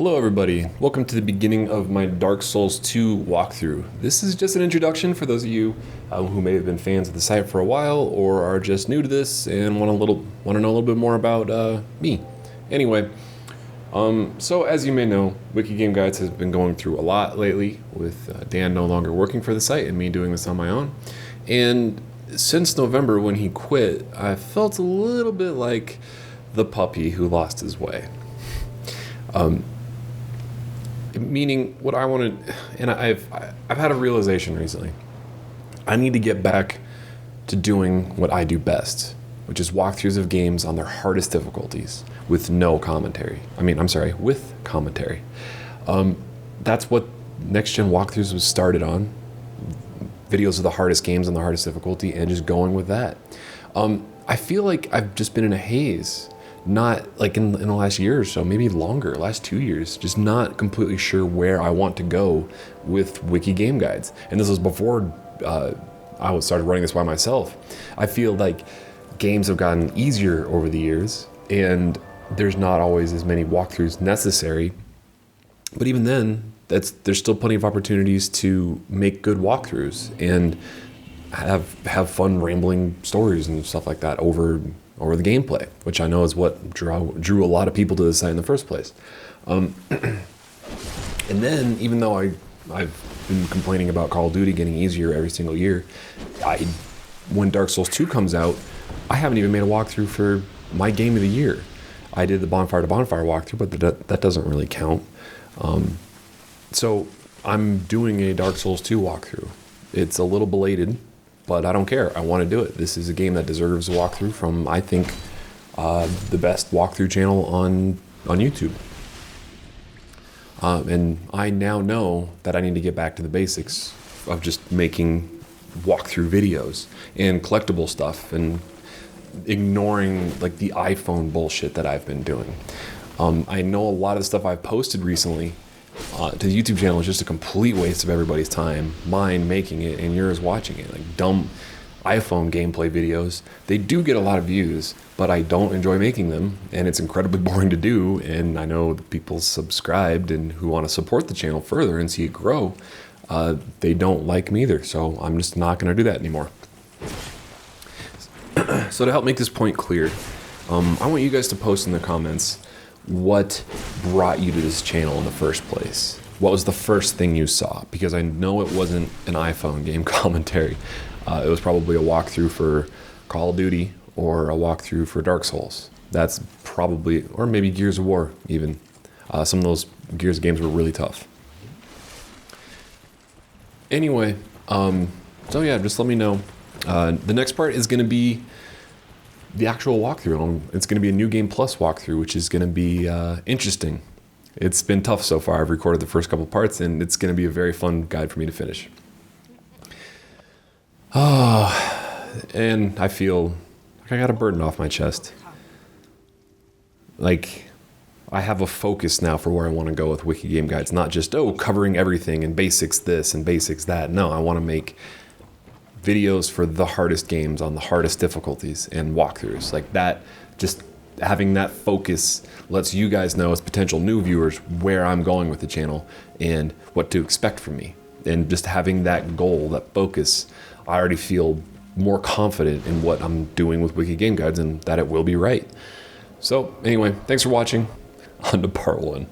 Hello everybody, welcome to the beginning of my Dark Souls 2 walkthrough. This is just an introduction for those of you who may have been fans of the site for a while or are just new to this and want to know a little bit more about me. Anyway, so as you may know, WikiGameGuides has been going through a lot lately with Dan no longer working for the site and me doing this on my own. And since November when he quit, I felt a little bit like the puppy who lost his way. Meaning what I wanted, and I've had a realization recently. I need to get back to doing what I do best, which is walkthroughs of games on their hardest difficulties with no commentary. With commentary. That's what Next Gen Walkthroughs was started on. Videos of the hardest games on the hardest difficulty and just going with that. I feel like I've just been in a haze. Not like in the last year or so, maybe longer, last 2 years, just not completely sure where I want to go with WikiGameGuides. And this was before I started running this by myself. I feel like games have gotten easier over the years and there's not always as many walkthroughs necessary. But even then, there's still plenty of opportunities to make good walkthroughs and have fun rambling stories and stuff like that over the gameplay, which I know is what drew a lot of people to the site in the first place. And then, even though I've been complaining about Call of Duty getting easier every single year, when Dark Souls 2 comes out, I haven't even made a walkthrough for my game of the year. I did the Bonfire to Bonfire walkthrough, but that doesn't really count. So I'm doing a Dark Souls 2 walkthrough. It's a little belated, but I don't care. I want to do it. This is a game that deserves a walkthrough from, I think, the best walkthrough channel on YouTube. And I now know that I need to get back to the basics of just making walkthrough videos and collectible stuff and ignoring like the iPhone bullshit that I've been doing. I know a lot of the stuff I've posted recently to the YouTube channel is just a complete waste of everybody's time, mine making it and yours watching it. Like dumb iPhone gameplay videos, they do get a lot of views, but I don't enjoy making them and it's incredibly boring to do. And I know the people subscribed and who want to support the channel further and see it grow, they don't like me either. So I'm just not going to do that anymore. So to help make this point clear, I want you guys to post in the comments what brought you to this channel in the first place. What was the first thing you saw? Because I know it wasn't an iPhone game commentary. It was probably a walkthrough for Call of Duty or a walkthrough for Dark Souls. That's probably, or maybe Gears of War even. Some of those Gears games were really tough. Anyway, so yeah, just let me know. The next part is going to be the actual walkthrough. It's going to be a New Game Plus walkthrough, which is going to be interesting. It's been tough so far. I've recorded the first couple parts, and it's going to be a very fun guide for me to finish. And I feel like I got a burden off my chest. Like, I have a focus now for where I want to go with WikiGameGuides. Not just, covering everything and basics this and basics that. No, I want to make videos for the hardest games on the hardest difficulties and walkthroughs like that. Just having that focus lets you guys know as potential new viewers where I'm going with the channel and what to expect from me. And just having that goal, that focus, I already feel more confident in what I'm doing with WikiGameGuides and that it will be right. So anyway, thanks for watching. On to part 1.